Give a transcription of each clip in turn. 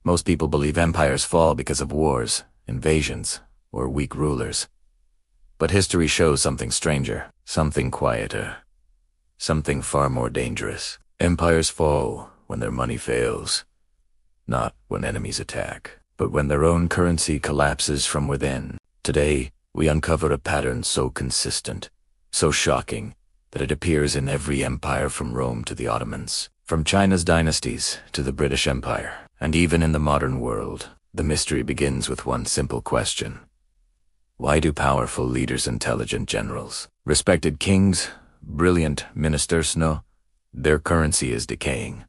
Most people believe empires fall because of wars, invasions, or weak rulers. But history shows something stranger, something quieter, something far more dangerous. Empires fall when their money fails, not when enemies attack, but when their own currency collapses from within. Today, we uncover a pattern so consistent, so shocking, that it appears in every empire from Rome to the Ottomans, from China's dynasties to the British Empire, and even in the modern world. The mystery begins with one simple question. Why do powerful leaders, intelligent generals, respected kings, brilliant ministers know their currency is decaying,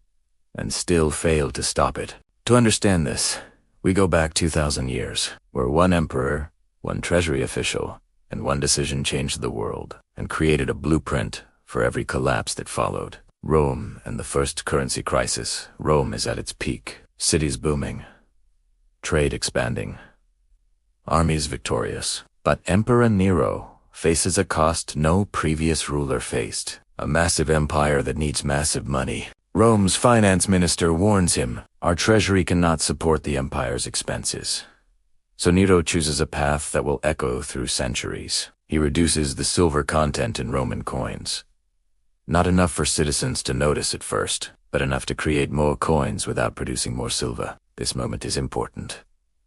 and still fail to stop it? To understand this, we go back 2,000 years, where one emperor, one treasury official, and one decision changed the world, and created a blueprint for every collapse that followed. Rome and the first currency crisis. Rome is at its peak, cities booming, trade expanding, armies victorious. But Emperor Nero faces a cost no previous ruler faced, a massive empire that needs massive money. Rome's finance minister warns him, our treasury cannot support the empire's expenses. So Nero chooses a path that will echo through centuries. He reduces the silver content in Roman coins. Not enough for citizens to notice at first, but enough to create more coins without producing more silver. This moment is important.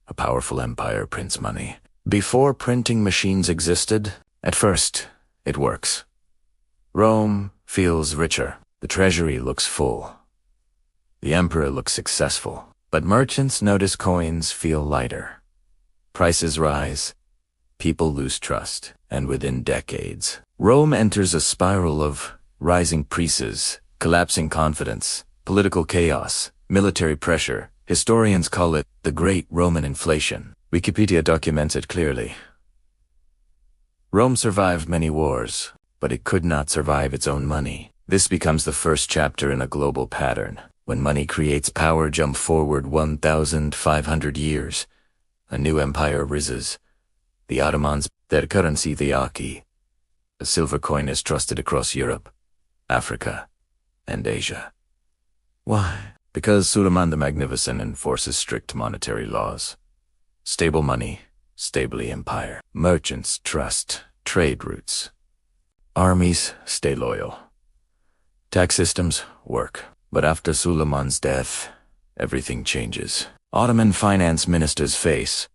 A powerful empire prints money. Before printing machines existed, at first, it works. Rome feels richer. The treasury looks full. The emperor looks successful. But merchants notice coins feel lighter. Prices rise. People lose trust. And within decades, Rome enters a spiral of rising prices, collapsing confidence, political chaos, military pressure. Historians call it the Great Roman Inflation. Wikipedia documents it clearly. Rome survived many wars, but it could not survive its own money. This becomes the first chapter in a global pattern. When money creates power, jump forward 1,500 years. A new empire rises. The Ottomans, their currency the Aki. A silver coin is trusted across Europe, Africa, and Asia. Why? Because Suleiman the Magnificent enforces strict monetary laws. Stable money, stable empire. Merchants trust trade routes. Armies stay loyal. Tax systems work. But after Suleiman's death, everything changes. Ottoman finance ministers face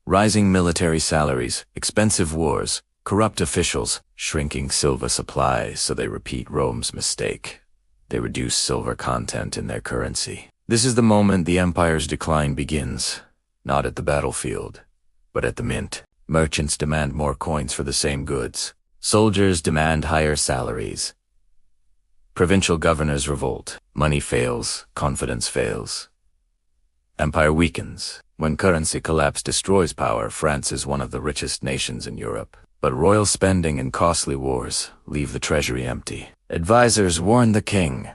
rising military salaries, expensive wars, corrupt officials, shrinking silver supplies, so they repeat Rome's mistake. They reduce silver content in their currency. This is the moment the empire's decline begins, not at the battlefield, but at the mint. Merchants demand more coins for the same goods. Soldiers demand higher salaries. Provincial governors revolt. Money fails, confidence fails. Empire weakens. When currency collapse destroys power, France is one of the richest nations in Europe. But royal spending and costly wars leave the treasury empty. Advisors warn the king,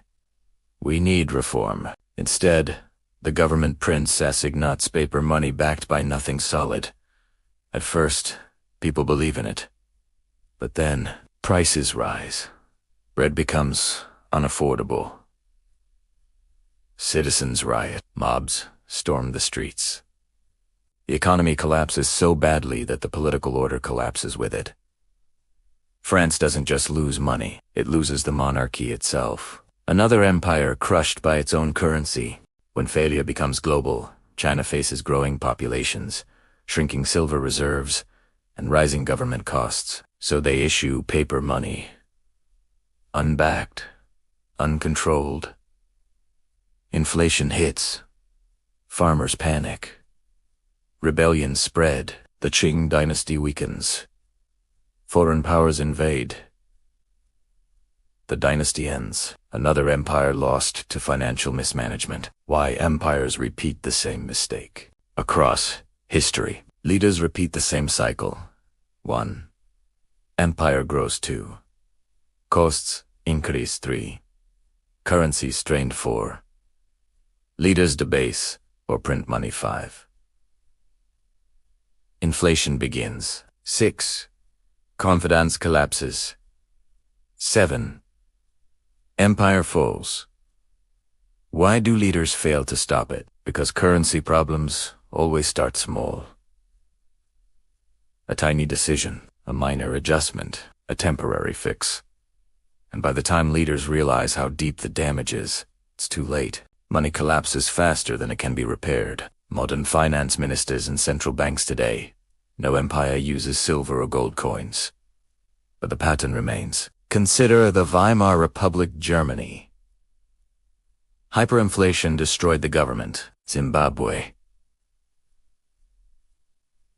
we need reform. Instead, the government prints assignats, paper money backed by nothing solid. At first, people believe in it. But then, prices rise. Bread becomes unaffordable. Citizens riot. Mobs storm the streets. The economy collapses so badly that the political order collapses with it. France doesn't just lose money, it loses the monarchy itself. Another empire crushed by its own currency. When failure becomes global, China faces growing populations, shrinking silver reserves, and rising government costs. So they issue paper money. Unbacked, uncontrolled. Inflation hits. Farmers panic. Rebellions spread. The Qing dynasty weakens. Foreign powers invade. The dynasty ends. Another empire lost to financial mismanagement. Why empires repeat the same mistake. Across history, leaders repeat the same cycle. 1. Empire grows 2. Costs increase 3. Currency strained 4. Leaders debase or print money 5. Inflation begins. 6. Confidence collapses. 7. Empire falls. Why do leaders fail to stop it? Because currency problems always start small. A tiny decision, a minor adjustment, a temporary fix. And by the time leaders realize how deep the damage is, it's too late. Money collapses faster than it can be repaired. Modern finance ministers and central banks today, no empire uses silver or gold coins. But the pattern remains. Consider the Weimar Republic, Germany. Hyperinflation destroyed the government. Zimbabwe. $1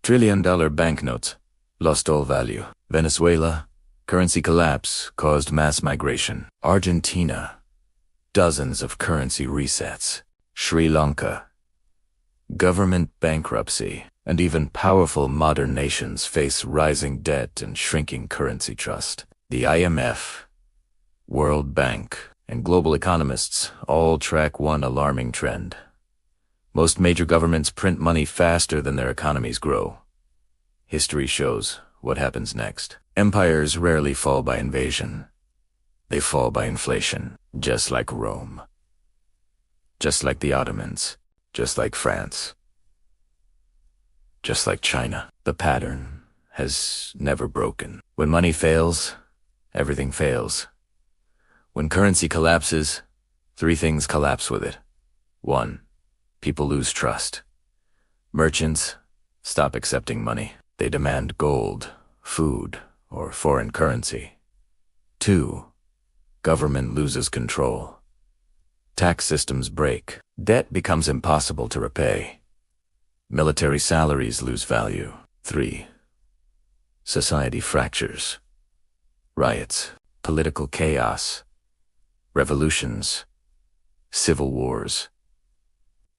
trillion banknotes lost all value. Venezuela. Currency collapse caused mass migration. Argentina. Dozens of currency resets. Sri Lanka. Government bankruptcy. And even powerful modern nations face rising debt and shrinking currency trust. The IMF, World Bank, and global economists all track one alarming trend. Most major governments print money faster than their economies grow. History shows what happens next. Empires rarely fall by invasion. They fall by inflation, just like Rome. Just like the Ottomans. Just like France. Just like China. The pattern has never broken. When money fails, everything fails. When currency collapses, three things collapse with it. 1. People lose trust. Merchants stop accepting money. They demand gold, food, or foreign currency. 2. Government loses control. Tax systems break. Debt becomes impossible to repay. Military salaries lose value. 3. Society fractures. Riots, political chaos, revolutions, civil wars.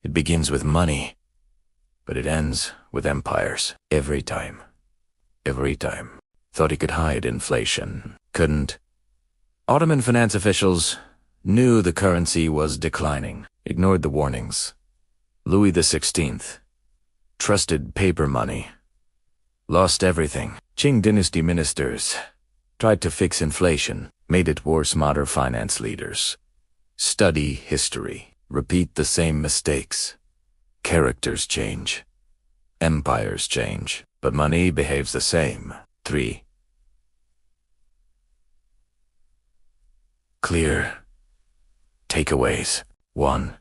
It begins with money, but it ends with empires. Every time. Every time. Thought he could hide inflation. Couldn't. Ottoman finance officials knew the currency was declining, ignored the warnings. Louis XVI trusted paper money, lost everything. Qing dynasty ministers tried to fix inflation, made it worse. Modern finance leaders study history, repeat the same mistakes. Characters change. Empires change, but money behaves the same. 3. Clear takeaways. 1.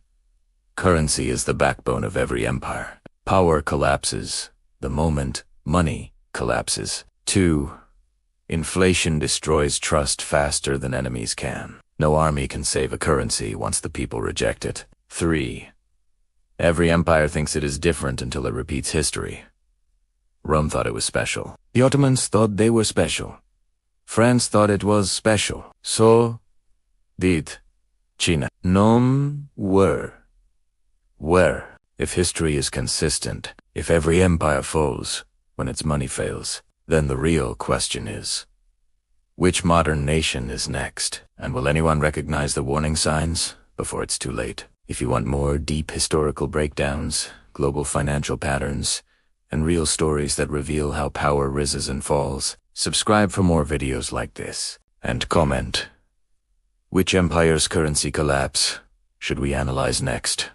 Currency is the backbone of every empire. Power collapses the moment money collapses. 2. Inflation destroys trust faster than enemies can. No army can save a currency once the people reject it. 3. Every empire thinks it is different until it repeats history. Rome thought it was special. The Ottomans thought they were special. France thought it was special. So did China. Nom were. If history is consistent, if every empire falls when its money fails, then the real question is, which modern nation is next? And will anyone recognize the warning signs before it's too late? If you want more deep historical breakdowns, global financial patterns, and real stories that reveal how power rises and falls, subscribe for more videos like this. And comment, which empire's currency collapse should we analyze next?